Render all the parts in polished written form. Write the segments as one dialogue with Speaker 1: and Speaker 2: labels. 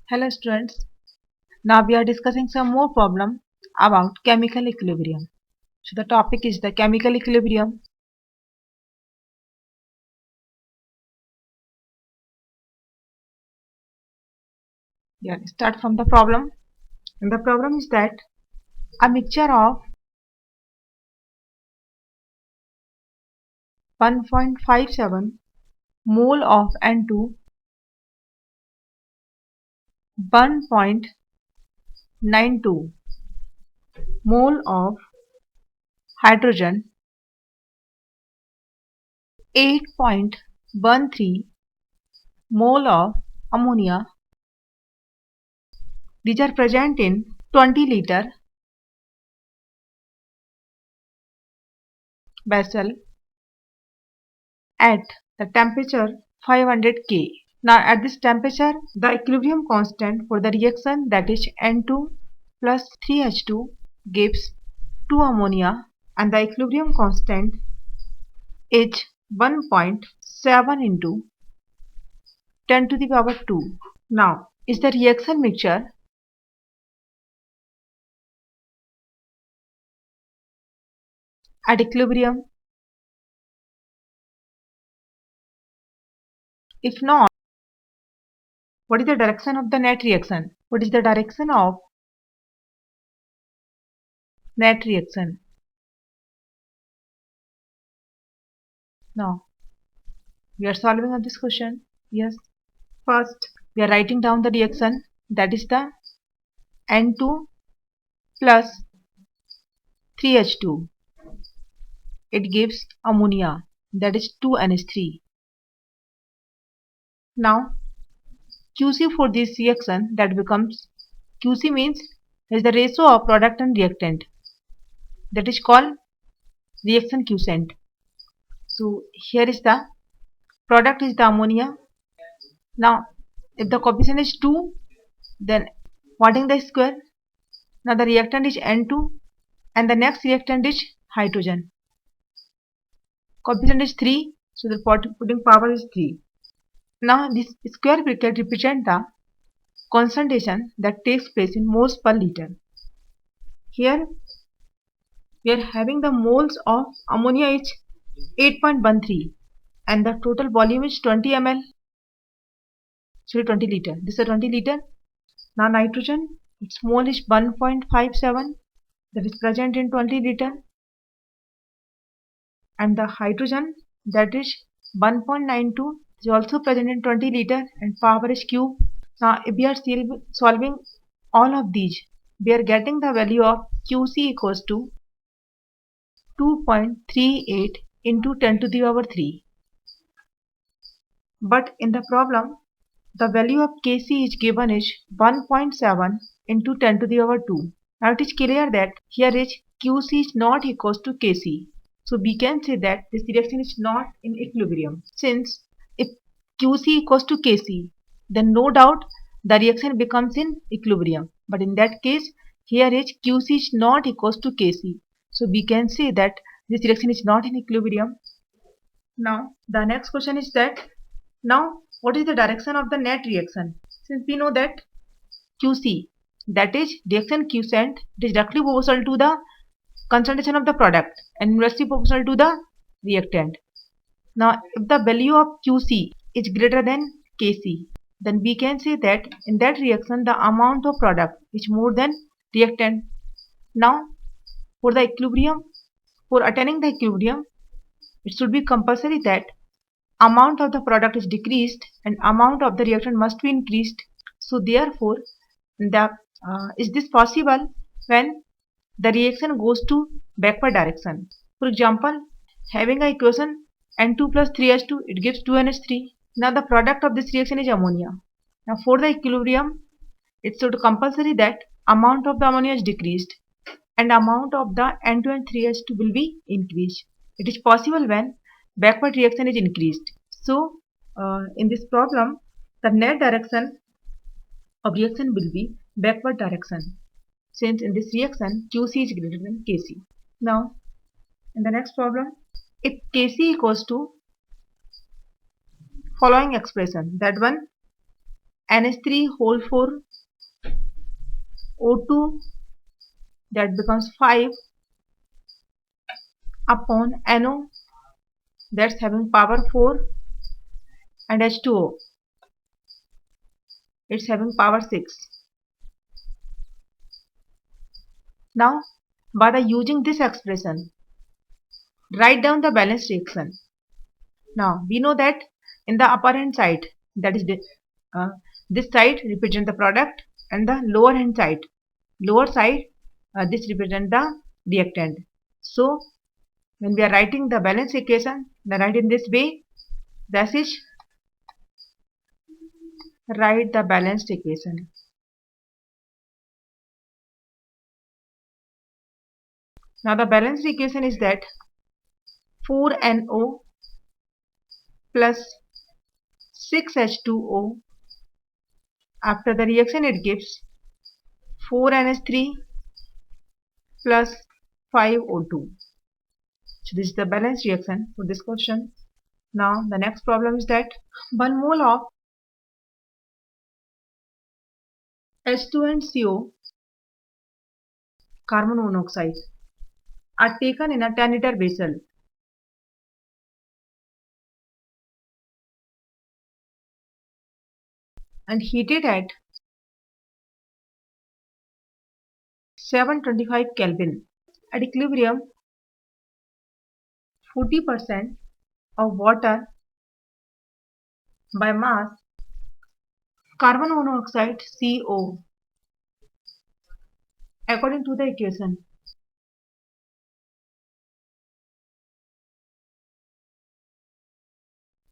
Speaker 1: Hello students. Now we are discussing some more problem about chemical equilibrium. So the topic is the chemical equilibrium. Yeah, start from the problem. And the problem is that a mixture of 1.57 mole of N2, 1.92 mole of hydrogen, 8.13 mole of ammonia. These are present in 20-liter vessel at the temperature 500 K. Now at this temperature, the equilibrium constant for the reaction, that is N2 plus 3H2, gives 2 ammonia, and the equilibrium constant is 1.7 into 10 to the power 2. Now is the reaction mixture at equilibrium? If not, what is the direction of the net reaction? What is the direction of net reaction? Now we are solving on this question. Yes. First, we are writing down the reaction, that is the N2 plus 3H2. It gives ammonia, that is 2NH3. Now QC for this reaction, that becomes, QC means is the ratio of product and reactant, that is called reaction quotient. So here is the product is the ammonia. Now if the coefficient is 2, then what is the square? Now the reactant is N2 and the next reactant is hydrogen. Coefficient is 3, so the putting power is 3. Now this square bracket represents the concentration that takes place in moles per liter. Here we are having the moles of ammonia is 8.13 and the total volume is 20 ml. Sorry, 20 liter. This is 20 liter. Now nitrogen, its mole is 1.57, that is present in 20 liter, and the hydrogen, that is 1.92, is also present in 20 liter and power is cube. Now if we are still solving all of these, we are getting the value of QC equals to 2.38 into 10 to the power 3. But in the problem, the value of Kc is given is 1.7 into 10 to the power 2. Now it is clear that here is Qc is not equals to Kc. So we can say that this reaction is not in equilibrium. Since if Qc equals to Kc, then no doubt the reaction becomes in equilibrium. But in that case, here is Qc is not equals to Kc. So we can say that this reaction is not in equilibrium. Now the next question is that, now what is the direction of the net reaction? Since we know that QC, that is reaction quotient, it is directly proportional to the concentration of the product and inversely proportional to the reactant. Now if the value of QC is greater than Kc, then we can say that in that reaction the amount of product is more than reactant. Now for the equilibrium, for attaining the equilibrium, it should be compulsory that amount of the product is decreased and amount of the reactant must be increased. So therefore, the is this possible when the reaction goes to backward direction? For example, having a equation N2 plus 3H2, it gives 2NH3. Now the product of this reaction is ammonia. Now for the equilibrium, it should compulsory that amount of the ammonia is decreased and amount of the N2 and 3H2 will be increased. It is possible when backward reaction is increased. So in this problem, the net direction of reaction will be backward direction, since in this reaction QC is greater than Kc. Now in the next problem, if Kc equals to following expression, that one, NH3 whole 4 O2, that becomes 5 upon NO, that's having power 4, and H2O, it's having power 6. Now by the using this expression, write down the balanced reaction. Now we know that in the upper hand side, that is uh, this side represent the product, and the lower side, this represent the reactant. So when we are writing the balance equation, then write in this way. That is, write the balanced equation. Now the balanced equation is that 4NO plus 6H2O. After the reaction, it gives 4NH3 plus 5O2. So this is the balanced reaction for this question. Now the next problem is that 1 mole of H2 and CO, carbon monoxide, are taken in a 10-liter vessel and heated at 725 Kelvin. At equilibrium, 40% of water by mass, carbon monoxide CO, according to the equation.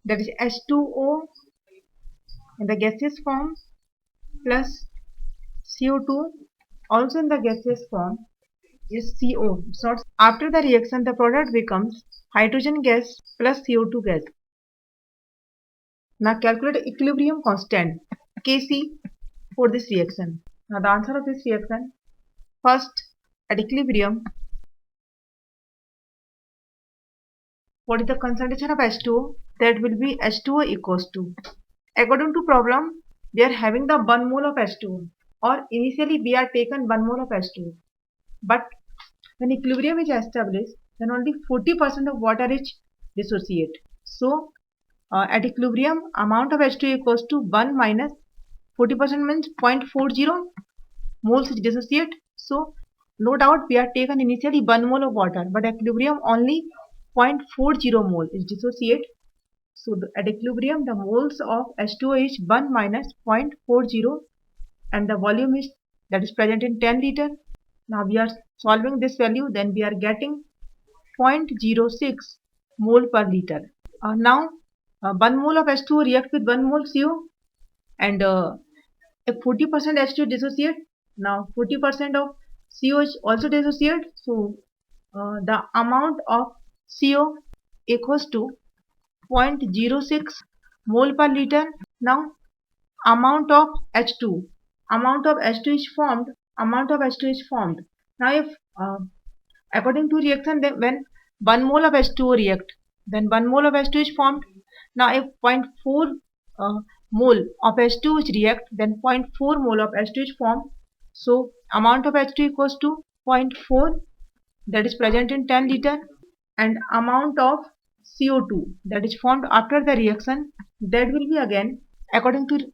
Speaker 1: That is H2O in the gaseous form plus CO2 also in the gaseous form is CO. So after the reaction, the product becomes hydrogen gas plus CO2 gas. Now calculate equilibrium constant Kc for this reaction. Now the answer of this reaction, first at equilibrium, what is the concentration of H2O? That will be H2O equals to, according to problem, we are having the 1 mole of H2O, or initially we are taken 1 mole of H2O, but when equilibrium is established, then only 40% of water is dissociate. So at equilibrium, amount of H2O equals to 1 minus 40% means 0.40 moles is dissociate. So no doubt we are taken initially 1 mole of water, but at equilibrium only 0.40 mole is dissociate. So at equilibrium, the moles of H2O is 1 minus 0.40, and the volume is, that is present in 10 liter. Now we are solving this value, then we are getting 0.06 mole per liter. Now 1 mole of H2O react with 1 mole CO, and if 40% H2O dissociate, now 40% of CO is also dissociate. So the amount of CO equals to 0.06 mole per liter. Now amount of H2 is formed. Now if according to reaction, then when 1 mole of H2O react, then 1 mole of H2 is formed. Now if 0.4 mole of H2 is react, then 0.4 mole of H2 is formed. So amount of H2 equals to 0.4, that is present in 10 liter, and amount of CO2 that is formed after the reaction, that will be again according to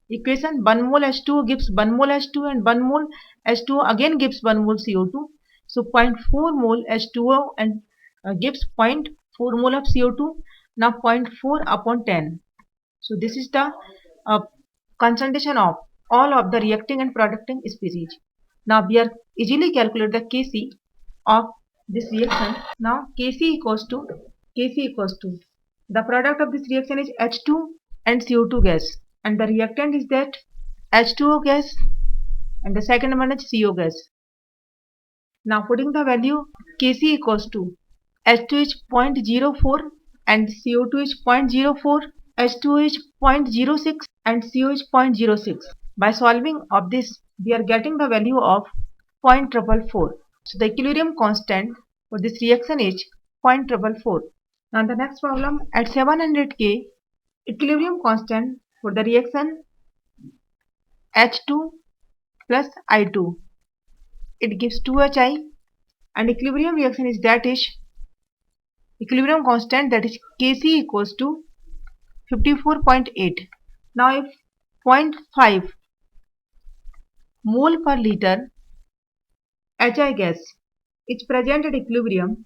Speaker 1: equation, 1 mole H2O gives 1 mole H2, and 1 mole H2O again gives 1 mole CO2. So 0.4 mole H2O and gives 0.4 mole of CO2. Now 0.4 upon 10. So this is the concentration of all of the reacting and producing species. Now we are easily calculate the Kc of this reaction. Now Kc equals to the product of this reaction is H2 and CO2 gas, and the reactant is that H2O gas, and the second one is CO gas. Now putting the value, Kc equals to H2 is 0.04 and CO2 is 0.04, H2O is 0.06 and CO is 0.06. By solving of this, we are getting the value of 0.444. So the equilibrium constant for this reaction is 0.444. Now the next problem, at 700 K, equilibrium constant for the reaction H2 plus I2. It gives 2HI, and equilibrium reaction is equilibrium constant, that is Kc equals to 54.8. Now if 0.5 mole per liter HI gas is present at equilibrium,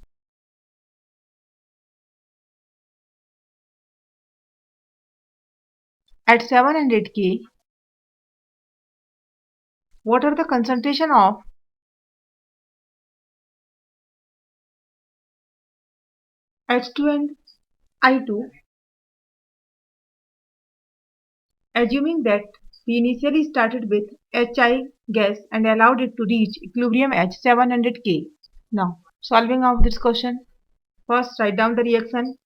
Speaker 1: at 700 K, what are the concentration of H2 and I2, assuming that we initially started with HI gas and allowed it to reach equilibrium at 700 K. Now, solving of this question, first write down the reaction.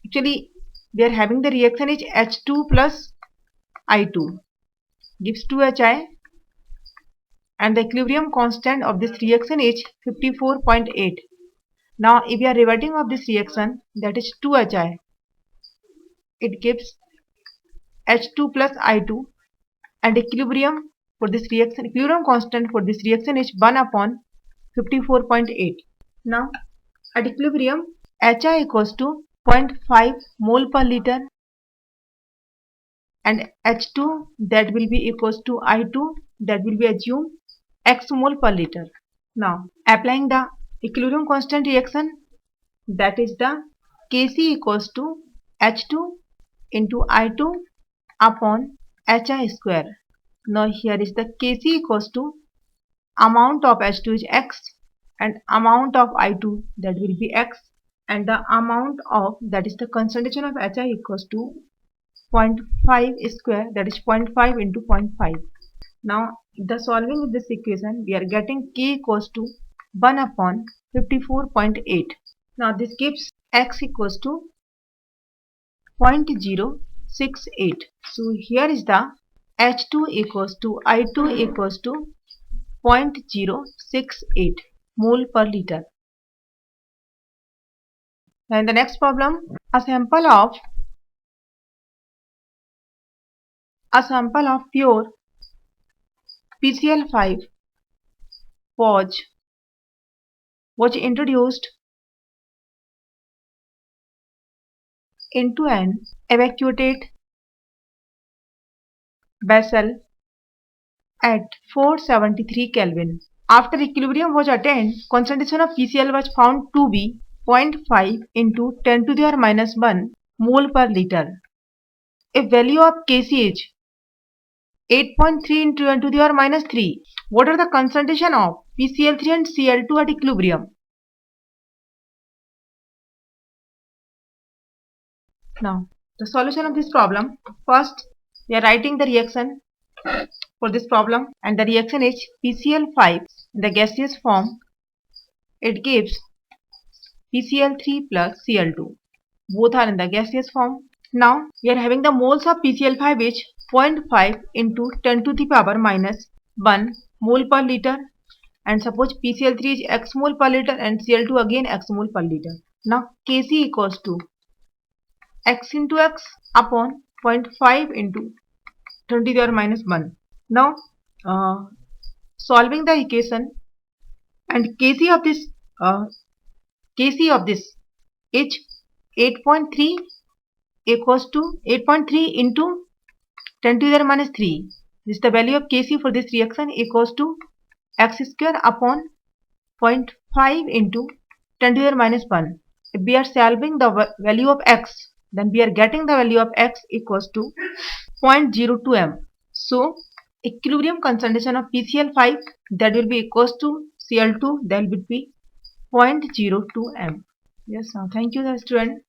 Speaker 1: Actually, we are having the reaction is H2 plus I2 gives 2HI, and the equilibrium constant of this reaction is 54.8. Now, if we are reverting of this reaction, that is 2HI, it gives H2 plus I2, and equilibrium constant for this reaction is 1 upon 54.8. Now, at equilibrium, HI equals to 0.5 mole per liter, and H2 that will be equals to I2, that will be assumed X mole per liter. Now, applying the equilibrium constant reaction, that is the Kc equals to H2 into I2 upon HI square. Now here is the Kc equals to amount of H2 is X, and amount of I2 that will be X, and the amount of, that is the concentration of HI equals to 0.5 square, that is 0.5 into 0.5. Now the solving of this equation, we are getting K equals to 1 upon 54.8. Now this gives X equals to 0.068. So here is the H2 equals to I2 equals to 0.068 mole per liter. And the next problem, a sample of pure PCl5 was introduced into an evacuated vessel at 473 Kelvin. After equilibrium was attained, concentration of PCl was found to be 0.5 into 10 to the power minus 1 mole per liter. If value of Kc is 8.3 into 10 to the power minus 3, what are the concentration of PCl3 and Cl2 at equilibrium? Now, the solution of this problem, first we are writing the reaction for this problem, and the reaction is PCl5 in the gaseous form, it gives PCl3 plus Cl2, both are in the gaseous form. Now we are having the moles of PCl5 is 0.5 into 10 to the power minus 1 mole per liter, and suppose PCl3 is X mole per liter and Cl2 again X mole per liter. Now Kc equals to X into X upon 0.5 into 10 to the power minus 1. Now solving the equation, and Kc of this is 8.3 equals to 8.3 into 10 to the power minus 3. This is the value of Kc for this reaction equals to X square upon 0.5 into 10 to the power minus 1. If we are solving the value of X, then we are getting the value of X equals to 0.02 m. So equilibrium concentration of PCl5, that will be equals to Cl2, that will be 0.02 m. Yes, thank you, student.